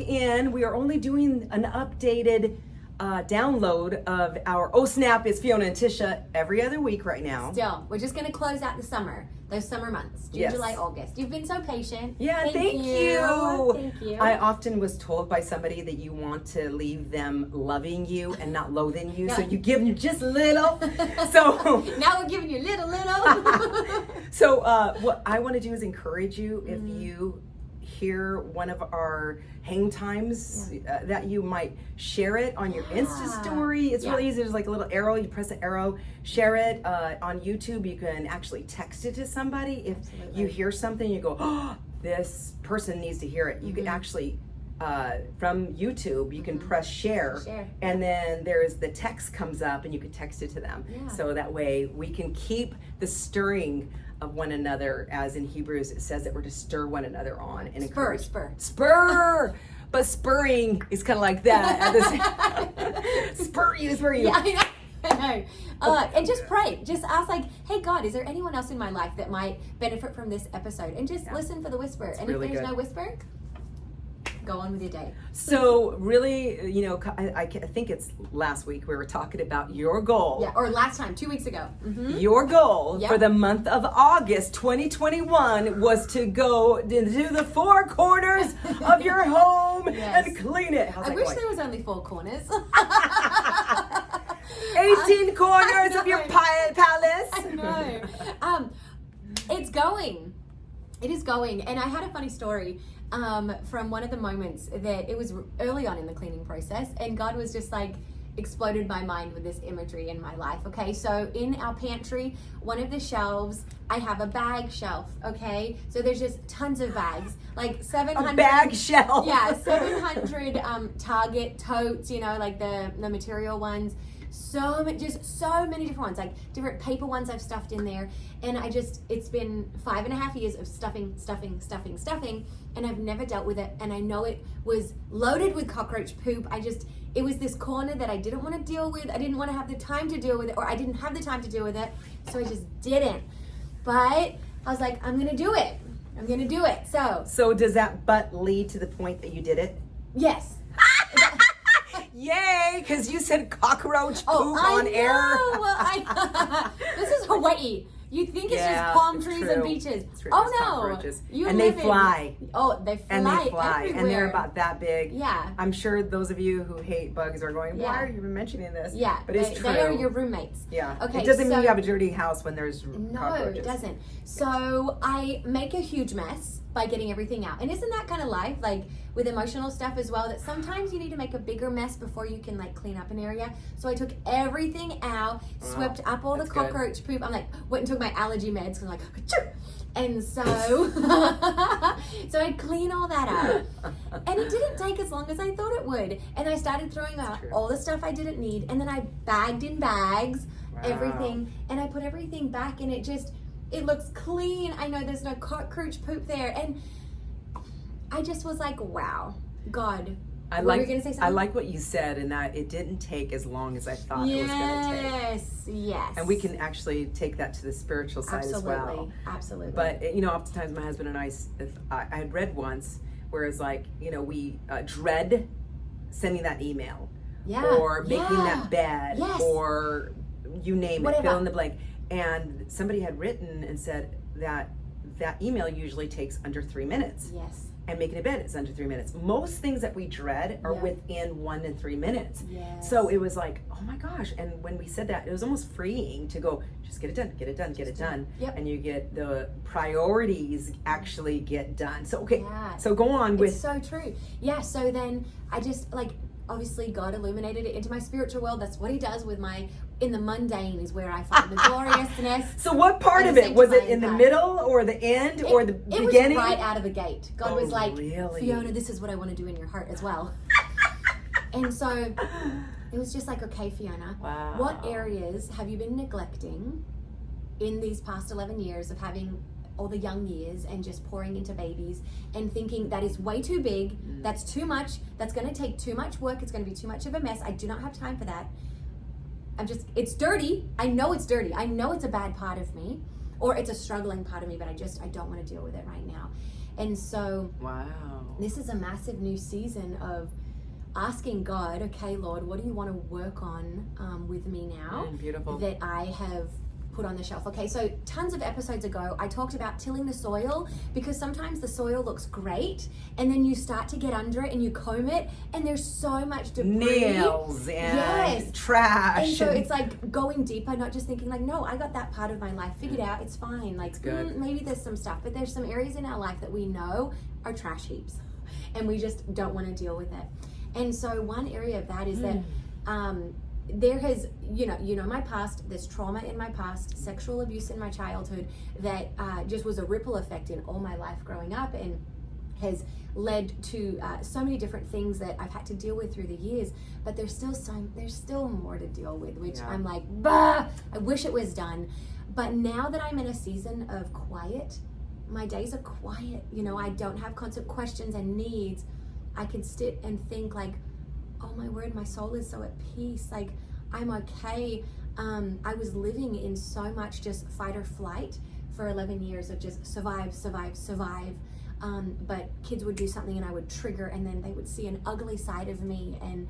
in. We are only doing an updated download of our Oh Snap, it's Fiona and Tisha every other week right now. Still, we're just going to close out the summer, those summer months, June, Yes. July, August. You've been so patient. Yeah, thank you. Thank you. I often was told by somebody that you want to leave them loving you and not loathing you, so you give them just a little. So now we're giving you little. So what I want to do is encourage you, if you hear one of our hang times, that you might share it on your Insta story. It's really easy. There's like a little arrow. You press the arrow, share it on YouTube. You can actually text it to somebody. If you hear something, you go, oh, this person needs to hear it. You can actually, from YouTube, you can press share. And then there's the text comes up and you can text it to them. So that way we can keep the stirring of one another, as in Hebrews it says that we're to stir one another on and encourage. Spur. But spurring is kind of like that. Spur you. Yeah, I know. And just pray. Just ask, like, hey, God, is there anyone else in my life that might benefit from this episode? And just listen for the whisper. It's and really if there's good. no whisper, go on with your day. So really, you know, I think it's last week we were talking about your goal. Yeah, or last time, 2 weeks ago. Your goal for the month of August 2021 was to go into the four corners of your home and clean it. How's I that wish going? there was only 4 corners. 18 corners of your palace. I know. It's going. It is going. And I had a funny story from one of the moments that it was early on in the cleaning process, and God was just like exploded my mind with this imagery in my life. Okay, so in our pantry, one of the shelves, I have a bag shelf. Okay, so there's just tons of bags, like 700 A bag shelf. Yeah, 700 Target totes, you know, like the material ones. So many different ones, like different paper ones I've stuffed in there. And it's been 5.5 years of stuffing, and I've never dealt with it. And I know it was loaded with cockroach poop. It was this corner that I didn't want to deal with. I didn't want to have the time to deal with it, or I didn't have the time to deal with it. So I just didn't. But I was like, I'm going to do it. So does that but lead to the point that you did it? yes. Yay, because you said cockroach poop I on know. air. Well, this is Hawaii. You think it's just palm trees and beaches. It's true. Oh There's no. cockroaches. And they fly. Oh, they fly. And they fly. Everywhere. And they're about that big. Yeah. I'm sure those of you who hate bugs are going, why are you even mentioning this? Yeah. But it's true. They are your roommates. Yeah. Okay. It doesn't mean you have a dirty house when there's No, cockroaches. it doesn't. So I make a huge mess by getting everything out. And isn't that kind of life? Like with emotional stuff as well, that sometimes you need to make a bigger mess before you can like clean up an area. So I took everything out, swept up all the cockroach poop. I'm like, went and took my allergy meds because I'm like, achoo! And so so I clean all that up. And it didn't take as long as I thought it would. And I started throwing out all the stuff I didn't need. And then I bagged in bags everything, and I put everything back, and it looks clean. I know there's no cockroach poop there. And I just was like, wow, God. Were you gonna say something? I like what you said, and that it didn't take as long as I thought it was going to take. Yes. And we can actually take that to the spiritual side as well. Absolutely. But, you know, oftentimes my husband and I had read once where it's like, you know, we dread sending that email. Yeah. Or making that bed. Yes. Or you name Whatever. it, fill in the blank. And somebody had written and said that email usually takes under 3 minutes. Yes. And making a bed is under 3 minutes. Most things that we dread are within 1 to 3 minutes. Yes. So it was like, oh my gosh. And when we said that, it was almost freeing to go, just get it done, get it done, get it done. Yep. And you get the priorities actually get done. So, okay. Yeah. So go on with. It's so true. Yeah. So then I just obviously God illuminated it into my spiritual world. That's what he does in the mundane is where I find the gloriousness. So what part of it? Was it in the middle or the end or the beginning? It was right out of the gate. God was like, really? Fiona, this is what I want to do in your heart as well. And so it was just like, okay, Fiona, what areas have you been neglecting in these past 11 years of having all the young years and just pouring into babies and thinking that is way too big, that's too much, that's going to take too much work, it's going to be too much of a mess, I do not have time for that. It's dirty. I know it's dirty. I know it's a bad part of me, or it's a struggling part of me, but I don't want to deal with it right now. And so wow, this is a massive new season of asking God, okay, Lord, what do you want to work on with me now beautiful. that I have put on the shelf? Okay, so tons of episodes ago, I talked about tilling the soil, because sometimes the soil looks great and then you start to get under it and you comb it and there's so much debris. Nails and trash. And so it's like going deeper, not just thinking like, no, I got that part of my life figured out, it's fine. Like, maybe there's some stuff, but there's some areas in our life that we know are trash heaps and we just don't want to deal with it. And so one area of that is that there has, you know my past, there's trauma in my past, sexual abuse in my childhood that just was a ripple effect in all my life growing up, and has led to so many different things that I've had to deal with through the years. But there's still more to deal with, which I'm like, bah, I wish it was done. But now that I'm in a season of quiet, my days are quiet. I don't have constant questions and needs. I can sit and think like, oh my word, my soul is so at peace. Like, I'm okay. I was living in so much just fight or flight for 11 years of just survive. But kids would do something and I would trigger, and then they would see an ugly side of me. And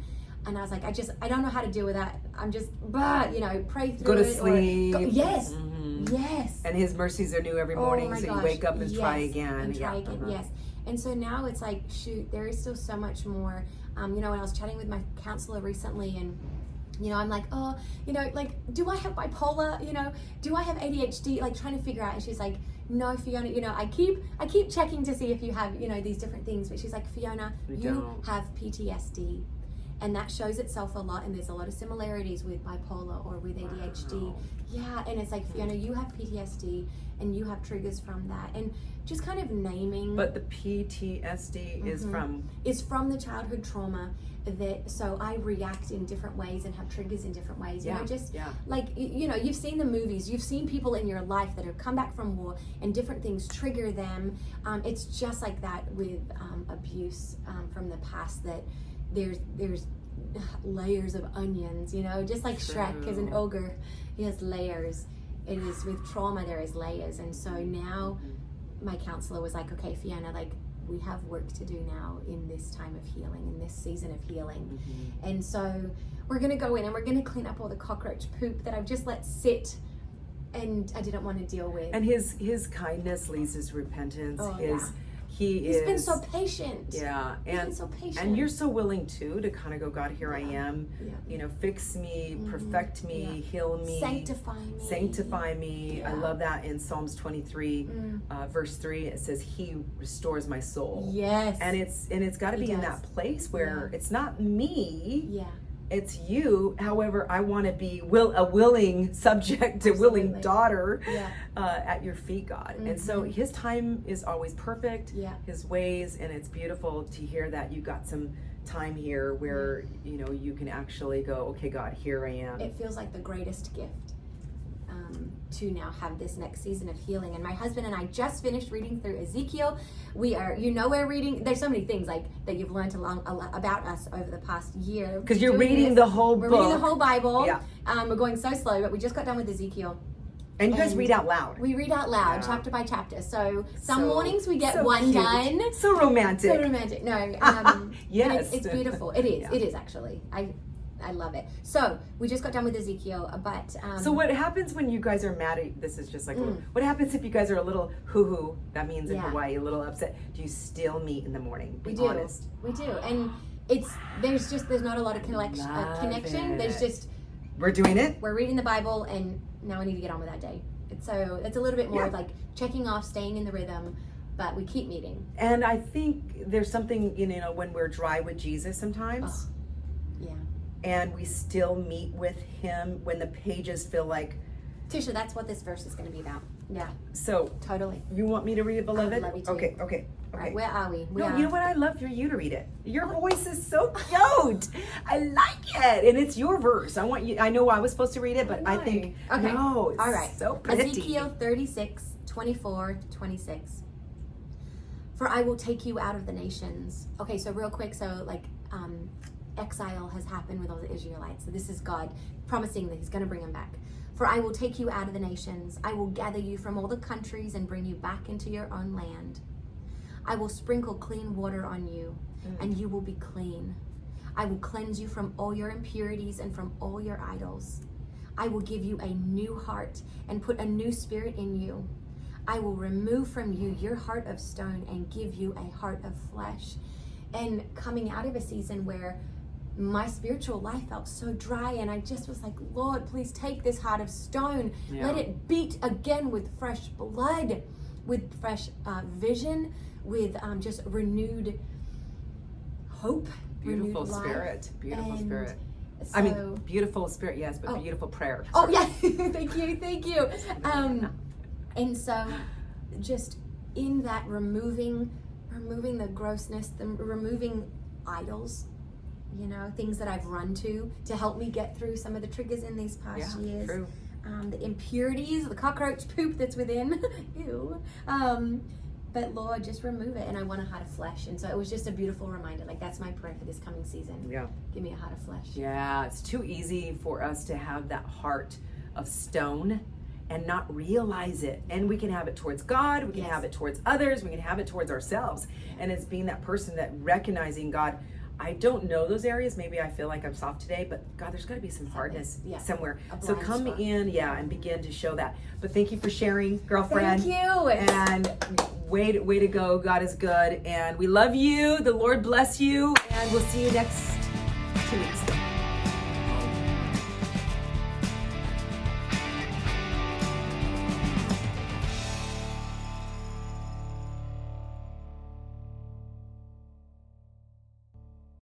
I was like, I don't know how to deal with that. I'm just, pray through it. Go to sleep. Yes. Yes. And his mercies are new every morning, so you wake up and try again. And try again, yes. And so now it's like, shoot, there is still so much more. When I was chatting with my counselor recently, and I'm like, oh, like, do I have bipolar? Do I have ADHD? Like, trying to figure out. And she's like, no, Fiona, I keep checking to see if you have, these different things. But she's like, Fiona, you have PTSD. And that shows itself a lot, and there's a lot of similarities with bipolar or with ADHD. Wow. Yeah, and it's like, Fiona, you have PTSD, and you have triggers from that. And just kind of naming. But the PTSD is from? Is from the childhood trauma. So I react in different ways and have triggers in different ways. Like, you've seen the movies, you've seen people in your life that have come back from war and different things trigger them. It's just like that with abuse from the past, that there's layers of onions, just like Shrek is an ogre. He has layers. It is with trauma, there is layers. And so now my counselor was like, okay, Fiona, like, we have work to do now in this time of healing, in this season of healing. And so we're going to go in and we're going to clean up all the cockroach poop that I've just let sit and I didn't want to deal with. And his kindness leads his repentance. He's been so patient. Yeah. He's been so patient. And you're so willing too to kind of go, God, here I am. Fix me, perfect me, heal me. Sanctify me. I love that in Psalms 23, verse 3, it says, He restores my soul. Yes. And it's got to be in that place where it's not me. Yeah. It's you. However, I want to be a willing subject, a willing daughter at your feet, God. And so his time is always perfect, his ways, and it's beautiful to hear that you got some time here where, you can actually go, okay, God, here I am. It feels like the greatest gift to now have this next season of healing. And my husband and I just finished reading through Ezekiel. We're reading, there's so many things like that you've learned about us over the past year. Because you're reading the whole book. We're reading the whole Bible. Yeah. We're going so slow, but we just got done with Ezekiel. And you guys read out loud. We read out loud, chapter by chapter. So some mornings we get one cute. done. So romantic. So romantic. No. Yes. It's beautiful. It is. It is actually. I love it. So we just got done with Ezekiel, but so what happens when you guys are mad? This is just like what happens if you guys are a little hoo-hoo? That means in Hawaii, a little upset. Do you still meet in the morning? Be honest. We do, and there's not a lot of connection. There's just we're doing it. We're reading the Bible, and now we need to get on with that day. So it's a little bit more of like checking off, staying in the rhythm. But we keep meeting. And I think there's something when we're dry with Jesus sometimes. And we still meet with him when the pages feel like... Tisha, that's what this verse is going to be about. Yeah. So... Totally. You want me to read it, beloved? I would love you to. Okay. All right, where are we? You know what? I love for you to read it. Your voice is so cute. I like it. And it's your verse. I know I was supposed to read it, but I think... Okay. No, it's all right. So pretty. Ezekiel 36, 24, 26. For I will take you out of the nations. Okay, so real quick. So exile has happened with all the Israelites. So this is God promising that he's going to bring them back. For I will take you out of the nations. I will gather you from all the countries and bring you back into your own land. I will sprinkle clean water on you, and you will be clean. I will cleanse you from all your impurities and from all your idols. I will give you a new heart and put a new spirit in you. I will remove from you your heart of stone and give you a heart of flesh. And coming out of a season where my spiritual life felt so dry, and I just was like, Lord, please take this heart of stone. Yeah. Let it beat again with fresh blood, with fresh vision, with just renewed hope. Beautiful renewed spirit. life. Beautiful And spirit. so, I mean, beautiful spirit, yes, but beautiful prayer. oh yeah, thank you. And so just in that removing the grossness, removing idols, you know, things that I've run to help me get through some of the triggers in these past years. True. The impurities, the cockroach poop that's within. Ew. But Lord, just remove it. And I want a heart of flesh. And so it was just a beautiful reminder. Like, that's my prayer for this coming season. Yeah. Give me a heart of flesh. Yeah, it's too easy for us to have that heart of stone and not realize it. And we can have it towards God, we can have it towards others, we can have it towards ourselves. And it's being that person that recognizing, God, I don't know those areas. Maybe I feel like I'm soft today, but God, there's got to be some hardness somewhere. So come in, and begin to show that. But thank you for sharing, girlfriend. Thank you. And way to go. God is good. And we love you. The Lord bless you. And we'll see you next 2 weeks.